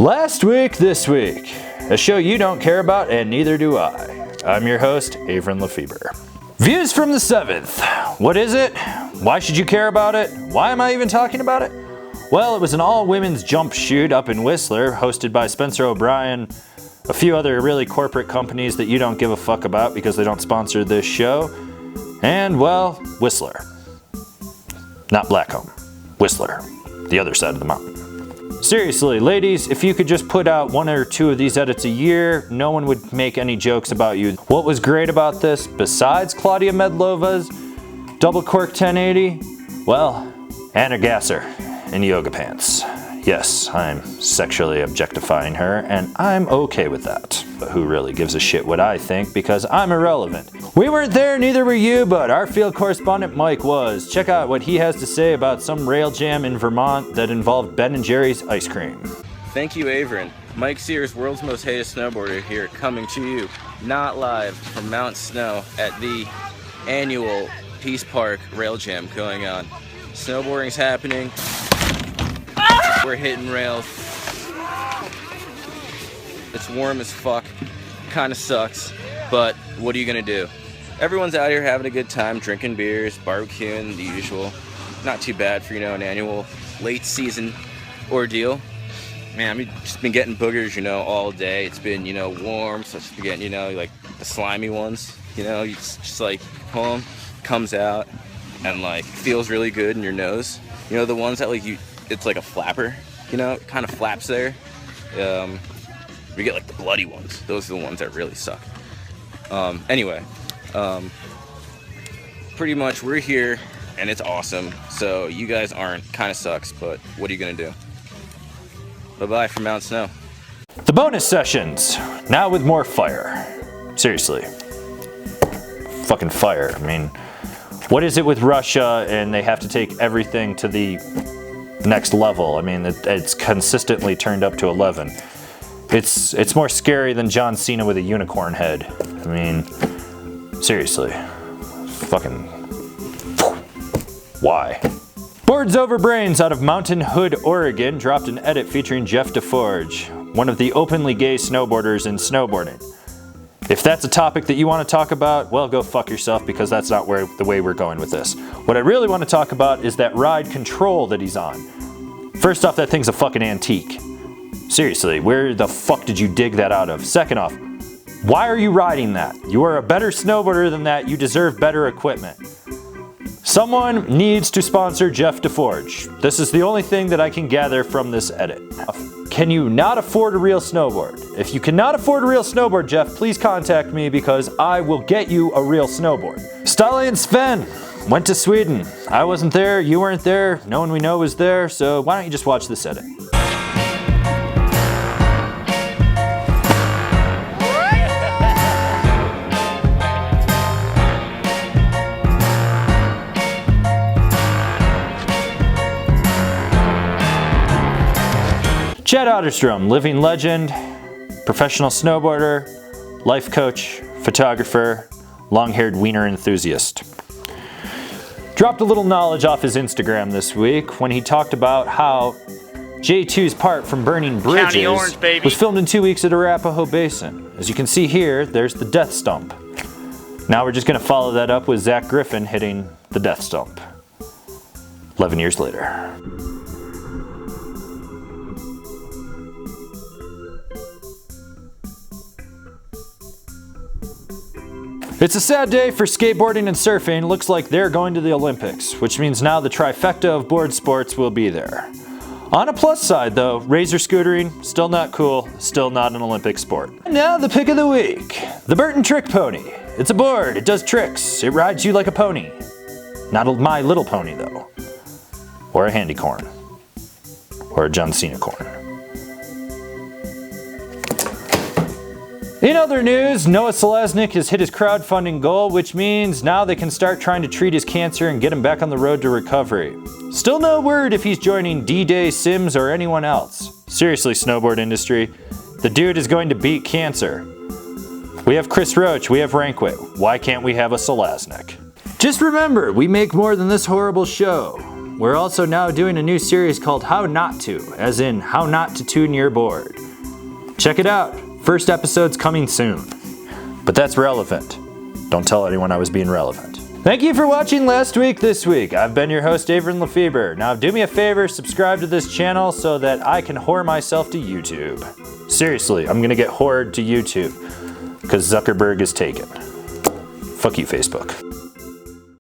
Last week, this week, a show you don't care about and neither do I. I'm your host, Avron Lefebvre. Views from the 7th. What is it? Why should you care about it? Why am I even talking about it? Well, it was an all-women's jump shoot up in Whistler, hosted by Spencer O'Brien, a few other really corporate companies that you don't give a fuck about because they don't sponsor this show, and, well, Whistler. Not Blackcomb. Whistler. The other side of the mountain. Seriously, ladies, if you could just put out one or two of these edits a year, no one would make any jokes about you. What was great about this, besides Claudia Medlova's double cork 1080? Well, Anna Gasser in yoga pants. Yes, I'm sexually objectifying her, and I'm okay with that. But who really gives a shit what I think, because I'm irrelevant. We weren't there, neither were you, but our field correspondent Mike was. Check out what he has to say about some rail jam in Vermont that involved Ben & Jerry's ice cream. Thank you, Avron. Mike Sears, world's most hated snowboarder here, coming to you, not live, from Mount Snow at the annual Peace Park rail jam going on. Snowboarding's happening. We're hitting rails. It's warm as fuck. Kinda sucks, but what are you gonna do? Everyone's out here having a good time, drinking beers, barbecuing, the usual. Not too bad for, an annual late season ordeal. Man, I've just been getting boogers, all day. It's been, warm, so I've just been getting, like the slimy ones. It's just like home, comes out, and feels really good in your nose. The ones that it's like a flapper, it kind of flaps there. We get the bloody ones. Those are the ones that really suck. Anyway, pretty much we're here and it's awesome. So you guys aren't, kind of sucks, but what are you gonna do? Bye-bye from Mount Snow. The bonus sessions, now with more fire. Seriously. Fucking fire. I mean, what is it with Russia and they have to take everything to the next level? I mean, it's consistently turned up to 11. It's more scary than John Cena with a unicorn head. I mean, seriously. Fucking... Why? Boards Over Brains out of Mountain Hood, Oregon dropped an edit featuring Jeff DeForge, one of the openly gay snowboarders in snowboarding. If that's a topic that you want to talk about, well, go fuck yourself, because that's not the way we're going with this. What I really want to talk about is that ride Control that he's on. First off, that thing's a fucking antique. Seriously, where the fuck did you dig that out of? Second off, why are you riding that? You are a better snowboarder than that. You deserve better equipment. Someone needs to sponsor Jeff DeForge. This is the only thing that I can gather from this edit. Can you not afford a real snowboard? If you cannot afford a real snowboard, Jeff, please contact me, because I will get you a real snowboard. Stali and Sven went to Sweden. I wasn't there, you weren't there, no one we know was there, so why don't you just watch this edit? Chad Otterstrom, living legend, professional snowboarder, life coach, photographer, long-haired wiener enthusiast. Dropped a little knowledge off his Instagram this week when he talked about how J2's part from Burning Bridges was filmed in 2 weeks at Arapahoe Basin. As you can see here, there's the death stump. Now we're just going to follow that up with Zach Griffin hitting the death stump 11 years later. It's a sad day for skateboarding and surfing. Looks like they're going to the Olympics, which means now the trifecta of board sports will be there. On a plus side though, razor scootering, still not cool, still not an Olympic sport. And now the pick of the week, the Burton Trick Pony. It's a board, it does tricks, it rides you like a pony. Not a My Little Pony though, or a handy corn, or a John Cena corn. In other news, Noah Selesnik has hit his crowdfunding goal, which means now they can start trying to treat his cancer and get him back on the road to recovery. Still no word if he's joining D-Day, Sims, or anyone else. Seriously, snowboard industry, the dude is going to beat cancer. We have Chris Roach, we have Rankwit. Why can't we have a Selesnik? Just remember, we make more than this horrible show. we're also now doing a new series called How Not To, as in how not to tune your board. Check it out. First episode's coming soon. But that's relevant. Don't tell anyone I was being relevant. Thank you for watching Last Week This Week. I've been your host, Averin Lefebvre. Now do me a favor, subscribe to this channel so that I can whore myself to YouTube. Seriously, I'm gonna get whored to YouTube because Zuckerberg is taken. Fuck you, Facebook.